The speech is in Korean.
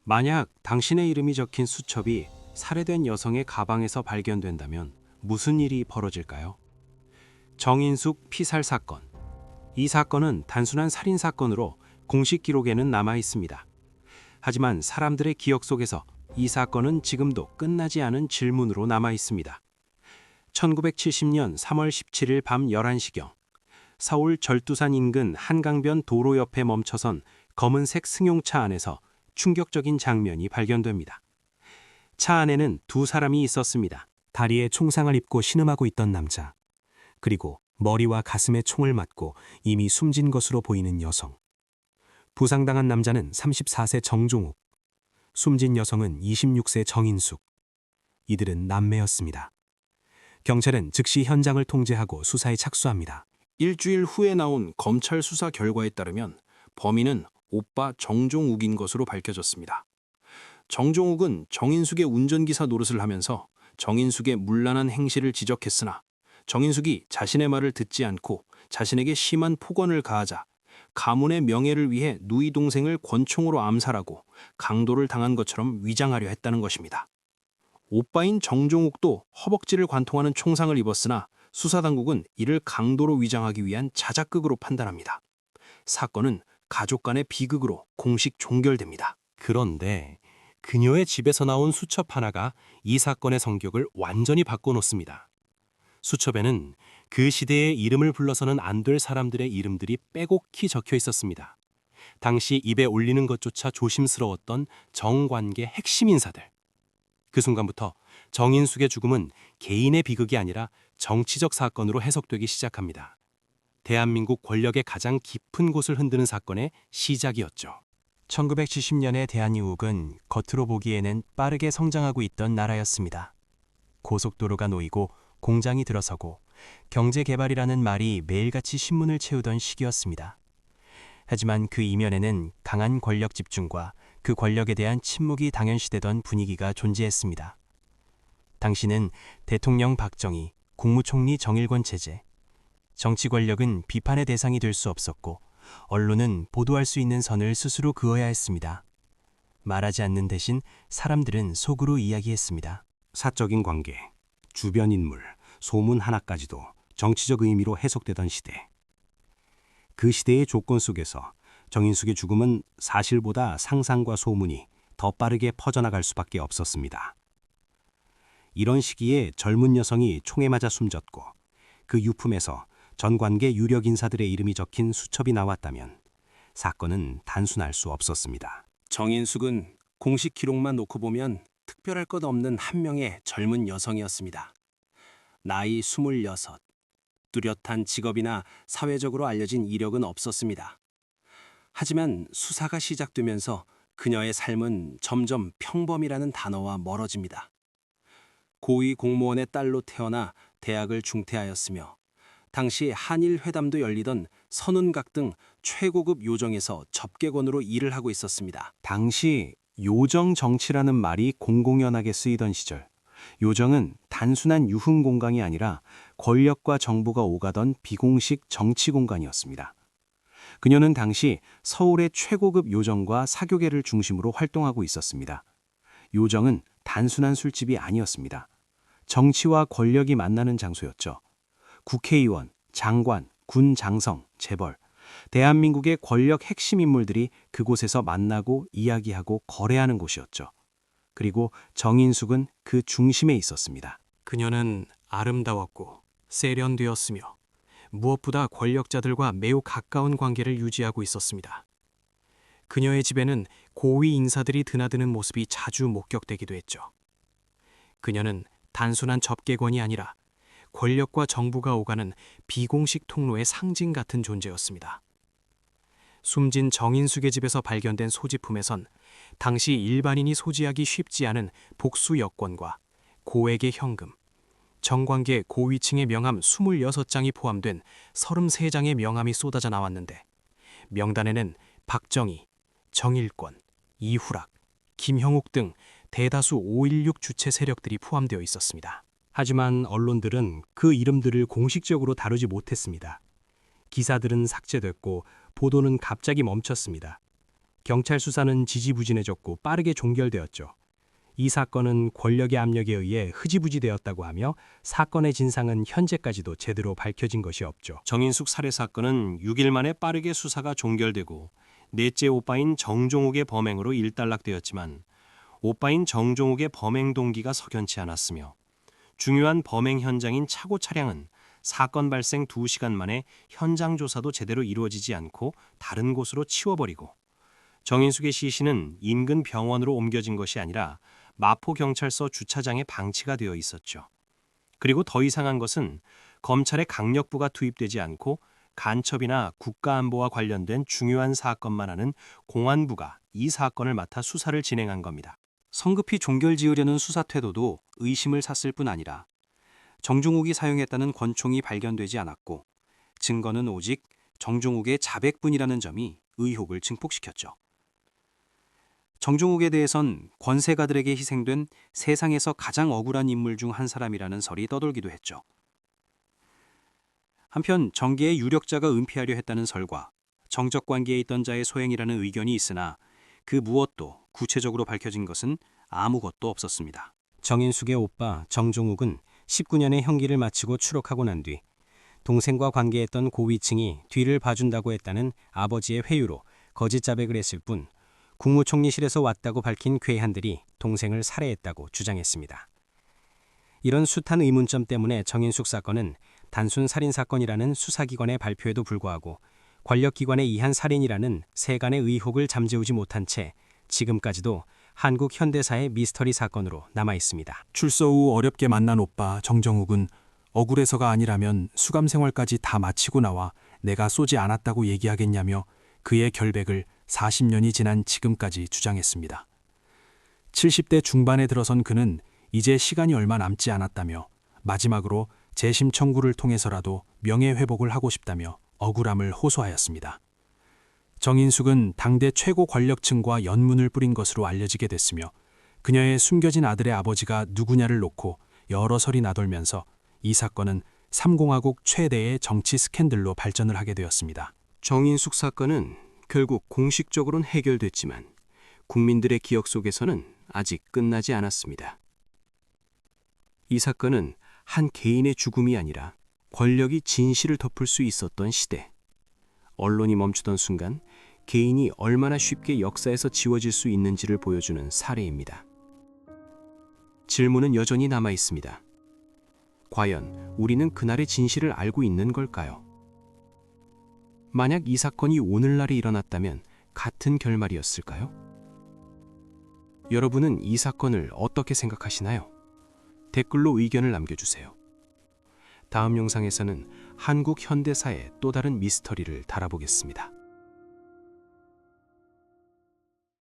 만약 당신의 이름이 적힌 수첩이 살해된 여성의 가방에서 발견된다면 무슨 일이 벌어질까요? 정인숙 피살 사건. 이 사건은 단순한 살인 사건으로 공식 기록에는 남아 있습니다. 하지만 사람들의 기억 속에서 이 사건은 지금도 끝나지 않은 질문으로 남아 있습니다. 1970년 3월 17일 밤 11시경 서울 절두산 인근 한강변 도로 옆에 멈춰선 검은색 승용차 안에서 충격적인 장면이 발견됩니다. 차 안에는 두 사람이 있었습니다. 다리에 총상을 입고 신음하고 있던 남자, 그리고 머리와 가슴에 총을 맞고 이미 숨진 것으로 보이는 여성. 부상당한 남자는 34세 정종욱, 숨진 여성은 26세 정인숙. 이들은 남매였습니다. 경찰은 즉시 현장을 통제하고 수사에 착수합니다. 일주일 후에 나온 검찰 수사 결과에 따르면 범인은 오빠 정종욱인 것으로 밝혀졌습니다. 정종욱은 정인숙의 운전기사 노릇을 하면서 정인숙의 문란한 행실을 지적했으나 정인숙이 자신의 말을 듣지 않고 자신에게 심한 폭언을 가하자 가문의 명예를 위해 누이 동생을 권총으로 암살하고 강도를 당한 것처럼 위장하려 했다는 것입니다. 오빠인 정종욱도 허벅지를 관통하는 총상을 입었으나 수사당국은 이를 강도로 위장하기 위한 자작극으로 판단합니다. 사건은 가족 간의 비극으로 공식 종결됩니다. 그런데 그녀의 집에서 나온 수첩 하나가 이 사건의 성격을 완전히 바꿔놓습니다. 수첩에는 그 시대의 이름을 불러서는 안 될 사람들의 이름들이 빼곡히 적혀 있었습니다. 당시 입에 올리는 것조차 조심스러웠던 정관계 핵심 인사들. 그 순간부터 정인숙의 죽음은 개인의 비극이 아니라 정치적 사건으로 해석되기 시작합니다. 대한민국 권력의 가장 깊은 곳을 흔드는 사건의 시작이었죠. 1970년의 대한민국은 겉으로 보기에는 빠르게 성장하고 있던 나라였습니다. 고속도로가 놓이고 공장이 들어서고 경제개발이라는 말이 매일같이 신문을 채우던 시기였습니다. 하지만 그 이면에는 강한 권력 집중과 그 권력에 대한 침묵이 당연시되던 분위기가 존재했습니다. 당시는 대통령 박정희, 국무총리 정일권 체제, 정치 권력은 비판의 대상이 될 수 없었고 언론은 보도할 수 있는 선을 스스로 그어야 했습니다. 말하지 않는 대신 사람들은 속으로 이야기했습니다. 사적인 관계, 주변 인물, 소문 하나까지도 정치적 의미로 해석되던 시대. 그 시대의 조건 속에서 정인숙의 죽음은 사실보다 상상과 소문이 더 빠르게 퍼져나갈 수밖에 없었습니다. 이런 시기에 젊은 여성이 총에 맞아 숨졌고 그 유품에서 전 관계 유력 인사들의 이름이 적힌 수첩이 나왔다면 사건은 단순할 수 없었습니다. 정인숙은 공식 기록만 놓고 보면 특별할 것 없는 한 명의 젊은 여성이었습니다. 나이 26, 뚜렷한 직업이나 사회적으로 알려진 이력은 없었습니다. 하지만 수사가 시작되면서 그녀의 삶은 점점 평범이라는 단어와 멀어집니다. 고위 공무원의 딸로 태어나 대학을 중퇴하였으며 당시 한일 회담도 열리던 선운각 등 최고급 요정에서 접객원으로 일을 하고 있었습니다. 당시 요정 정치라는 말이 공공연하게 쓰이던 시절, 요정은 단순한 유흥 공간이 아니라 권력과 정보가 오가던 비공식 정치 공간이었습니다. 그녀는 당시 서울의 최고급 요정과 사교계를 중심으로 활동하고 있었습니다. 요정은 단순한 술집이 아니었습니다. 정치와 권력이 만나는 장소였죠. 국회의원, 장관, 군 장성, 재벌, 대한민국의 권력 핵심 인물들이 그곳에서 만나고 이야기하고 거래하는 곳이었죠. 그리고 정인숙은 그 중심에 있었습니다. 그녀는 아름다웠고 세련되었으며 무엇보다 권력자들과 매우 가까운 관계를 유지하고 있었습니다. 그녀의 집에는 고위 인사들이 드나드는 모습이 자주 목격되기도 했죠. 그녀는 단순한 접객원이 아니라 권력과 정부가 오가는 비공식 통로의 상징 같은 존재였습니다. 숨진 정인숙의 집에서 발견된 소지품에선 당시 일반인이 소지하기 쉽지 않은 복수 여권과 고액의 현금, 정관계 고위층의 명함 26장이 포함된 33장의 명함이 쏟아져 나왔는데 명단에는 박정희, 정일권, 이후락, 김형욱 등 대다수 5.16 주체 세력들이 포함되어 있었습니다. 하지만 언론들은 그 이름들을 공식적으로 다루지 못했습니다. 기사들은 삭제됐고 보도는 갑자기 멈췄습니다. 경찰 수사는 지지부진해졌고 빠르게 종결되었죠. 이 사건은 권력의 압력에 의해 흐지부지되었다고 하며 사건의 진상은 현재까지도 제대로 밝혀진 것이 없죠. 정인숙 살해 사건은 6일 만에 빠르게 수사가 종결되고 넷째 오빠인 정종욱의 범행으로 일단락되었지만 오빠인 정종욱의 범행 동기가 석연치 않았으며 중요한 범행 현장인 차고 차량은 사건 발생 2시간 만에 현장 조사도 제대로 이루어지지 않고 다른 곳으로 치워버리고 정인숙의 시신은 인근 병원으로 옮겨진 것이 아니라 마포경찰서 주차장에 방치가 되어 있었죠. 그리고 더 이상한 것은 검찰의 강력부가 투입되지 않고 간첩이나 국가안보와 관련된 중요한 사건만 하는 공안부가 이 사건을 맡아 수사를 진행한 겁니다. 성급히 종결지으려는 수사 태도도 의심을 샀을 뿐 아니라 정종욱이 사용했다는 권총이 발견되지 않았고 증거는 오직 정종욱의 자백뿐이라는 점이 의혹을 증폭시켰죠. 정종욱에 대해선 권세가들에게 희생된 세상에서 가장 억울한 인물 중 한 사람이라는 설이 떠돌기도 했죠. 한편 정계의 유력자가 은폐하려 했다는 설과 정적 관계에 있던 자의 소행이라는 의견이 있으나 그 무엇도 구체적으로 밝혀진 것은 아무것도 없었습니다. 정인숙의 오빠 정종욱은 19년의 형기를 마치고 추록하고 난 뒤 동생과 관계했던 고위층이 뒤를 봐준다고 했다는 아버지의 회유로 거짓 자백을 했을 뿐 국무총리실에서 왔다고 밝힌 괴한들이 동생을 살해했다고 주장했습니다. 이런 숱한 의문점 때문에 정인숙 사건은 단순 살인사건이라는 수사기관의 발표에도 불구하고 권력기관의 이한 살인이라는 세간의 의혹을 잠재우지 못한 채 지금까지도 한국 현대사의 미스터리 사건으로 남아 있습니다. 출소 후 어렵게 만난 오빠 정정욱은 억울해서가 아니라면 수감 생활까지 다 마치고 나와 내가 쏘지 않았다고 얘기하겠냐며 그의 결백을 40년이 지난 지금까지 주장했습니다. 70대 중반에 들어선 그는 이제 시간이 얼마 남지 않았다며 마지막으로 재심 청구를 통해서라도 명예회복을 하고 싶다며 억울함을 호소하였습니다. 정인숙은 당대 최고 권력층과 연문을 뿌린 것으로 알려지게 됐으며 그녀의 숨겨진 아들의 아버지가 누구냐를 놓고 여러 설이 나돌면서 이 사건은 3공화국 최대의 정치 스캔들로 발전을 하게 되었습니다. 정인숙 사건은 결국 공식적으로는 해결됐지만 국민들의 기억 속에서는 아직 끝나지 않았습니다. 이 사건은 한 개인의 죽음이 아니라 권력이 진실을 덮을 수 있었던 시대, 언론이 멈추던 순간 개인이 얼마나 쉽게 역사에서 지워질 수 있는지를 보여주는 사례입니다. 질문은 여전히 남아 있습니다. 과연 우리는 그날의 진실을 알고 있는 걸까요? 만약 이 사건이 오늘날에 일어났다면 같은 결말이었을까요? 여러분은 이 사건을 어떻게 생각하시나요? 댓글로 의견을 남겨주세요. 다음 영상에서는 한국 현대사의 또 다른 미스터리를 달아보겠습니다.